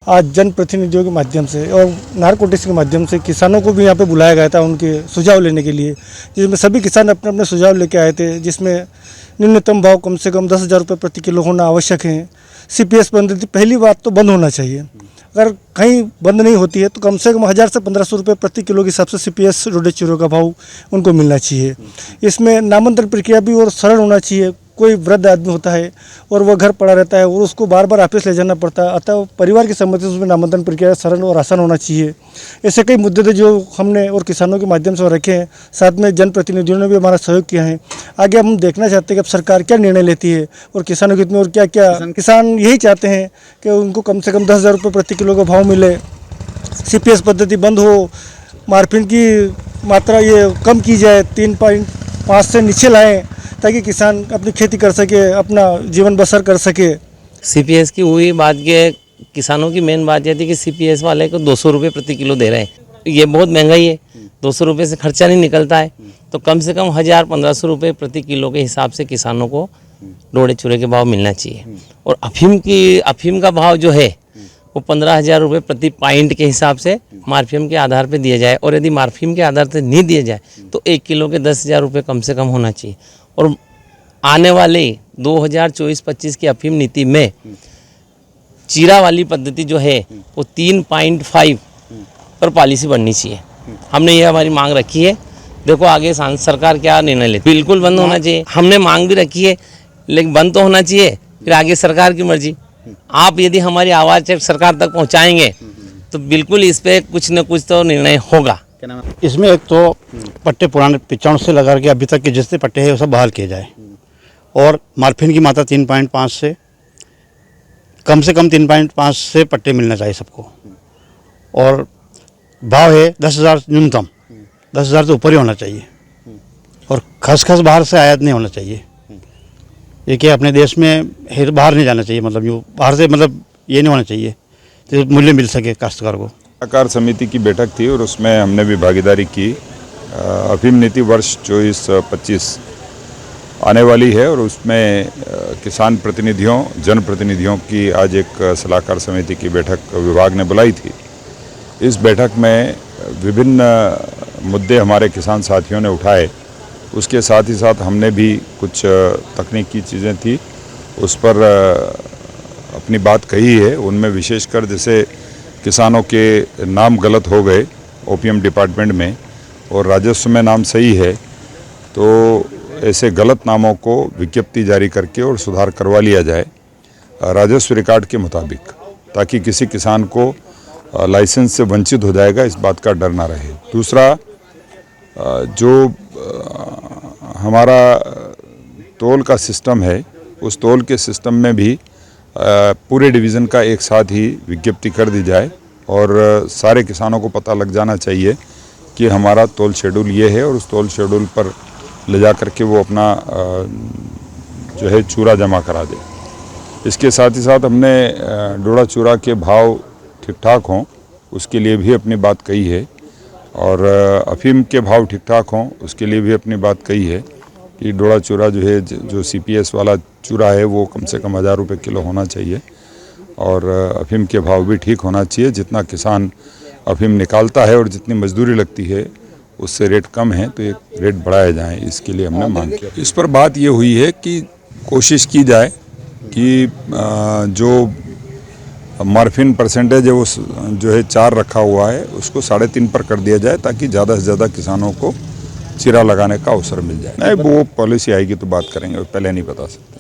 आज जनप्रतिनिधियों के माध्यम से और नारकोटिक्स के माध्यम से किसानों को भी यहाँ पे बुलाया गया था उनके सुझाव लेने के लिए, जिसमें सभी किसान अपने अपने सुझाव लेके आए थे, जिसमें न्यूनतम भाव कम से कम 10,000 रुपये प्रति किलो होना आवश्यक है। CPS पद्धति पहली बात तो बंद होना चाहिए, अगर कहीं बंद नहीं होती है तो कम से कम 1,000 से 1,500 रुपये प्रति किलो के हिसाब से CPS डोडे चूरे का भाव उनको मिलना चाहिए। इसमें नामांतरण प्रक्रिया भी और सरल होना चाहिए। कोई वृद्ध आदमी होता है और वह घर पड़ा रहता है और उसको बार बार ऑफिस ले जाना पड़ता है, अतः परिवार की सहमति से उसमें नामांतरण प्रक्रिया सरल और आसान होना चाहिए। ऐसे कई मुद्दे थे जो हमने और किसानों के माध्यम से रखे हैं, साथ में जनप्रतिनिधियों ने भी हमारा सहयोग किया है। आगे हम देखना चाहते हैं कि अब सरकार क्या निर्णय लेती है और किसानों के हित में और क्या क्या किसान यही चाहते हैं कि उनको कम से कम 10,000 रुपये प्रति किलो का भाव मिले, CPS पद्धति बंद हो, मार्फिन की मात्रा ये कम की जाए, 3.5 से नीचे लाएँ ताकि किसान अपनी खेती कर सके, अपना जीवन बसर कर सके। CPS की हुई बात ये, किसानों की मेन बात ये थी कि CPS वाले को 200 रुपये प्रति किलो दे रहे हैं। ये बहुत महंगाई है, 200 रुपये से खर्चा नहीं निकलता है, तो कम से कम 1,000-1,500 रुपये प्रति किलो के हिसाब से किसानों को डोडे चूरे के भाव मिलना चाहिए। और अफीम का भाव जो है वो 15,000 रुपये प्रति पॉइंट के हिसाब से मार्फियम के आधार पर दिया जाए, और यदि मार्फियम के आधार पर नहीं दिया जाए तो 1 किलो के 10,000 रुपये कम से कम होना चाहिए। और आने वाले 2024-25 की अफीम नीति में चीरा वाली पद्धति जो है वो 3.5 पर पॉलिसी बननी चाहिए। हमने ये हमारी मांग रखी है, देखो आगे सरकार क्या निर्णय लेती। बिल्कुल बंद होना चाहिए, हमने मांग भी रखी है, लेकिन बंद तो होना चाहिए, फिर आगे सरकार की मर्जी। आप यदि हमारी आवाज़ सरकार तक पहुँचाएंगे तो बिल्कुल इस पर कुछ न कुछ तो निर्णय होगा। इसमें एक तो पट्टे पुराने 95 से लगा के अभी तक के जितने पट्टे हैं वो सब बहाल किए जाए, और मार्फिन की मात्रा 3.5 से कम 3.5 से पट्टे मिलना चाहिए सबको, और भाव है 10,000 न्यूनतम, 10,000 से ऊपर ही होना चाहिए, और खसखस बाहर से आयात नहीं होना चाहिए। ये कि अपने देश में बाहर नहीं जाना चाहिए, मतलब यूँ बाहर से मतलब ये नहीं होना चाहिए तो मूल्य मिल सके काश्तकार को। सलाहकार समिति की बैठक थी और उसमें हमने भी भागीदारी की। अफीम नीति वर्ष 24-25 आने वाली है और उसमें किसान प्रतिनिधियों, जनप्रतिनिधियों की आज एक सलाहकार समिति की बैठक विभाग ने बुलाई थी। इस बैठक में विभिन्न मुद्दे हमारे किसान साथियों ने उठाए, उसके साथ ही साथ हमने भी कुछ तकनीकी चीज़ें थी उस पर अपनी बात कही है। उनमें विशेषकर जैसे किसानों के नाम गलत हो गए ओपीएम डिपार्टमेंट में और राजस्व में नाम सही है, तो ऐसे गलत नामों को विज्ञप्ति जारी करके और सुधार करवा लिया जाए राजस्व रिकॉर्ड के मुताबिक, ताकि किसी किसान को लाइसेंस से वंचित हो जाएगा इस बात का डर ना रहे। दूसरा, जो हमारा तोल का सिस्टम है उस तोल के सिस्टम में भी पूरे डिवीज़न का एक साथ ही विज्ञप्ति कर दी जाए और सारे किसानों को पता लग जाना चाहिए कि हमारा तोल शेड्यूल ये है, और उस तोल शेड्यूल पर ले जा कर के वो अपना जो है चूरा जमा करा दे। इसके साथ ही साथ हमने डोडा चूरा के भाव ठीक ठाक हों उसके लिए भी अपनी बात कही है, और अफीम के भाव ठीक ठाक हों उसके लिए भी अपनी बात कही है कि डोडा चूरा जो है, जो CPS वाला चूरा है वो कम से कम 1,000 रुपये किलो होना चाहिए, और अफीम के भाव भी ठीक होना चाहिए। जितना किसान अफीम निकालता है और जितनी मजदूरी लगती है उससे रेट कम है, तो ये रेट बढ़ाया जाए, इसके लिए हमने मांग किया। इस पर बात ये हुई है कि कोशिश की जाए कि जो मार्फिन परसेंटेज है वो जो है 4 रखा हुआ है उसको 3.5 पर कर दिया जाए, ताकि ज़्यादा से ज़्यादा किसानों को चीरा लगाने का अवसर मिल जाए। नहीं, वो पॉलिसी आएगी तो बात करेंगे, पहले नहीं बता सकते।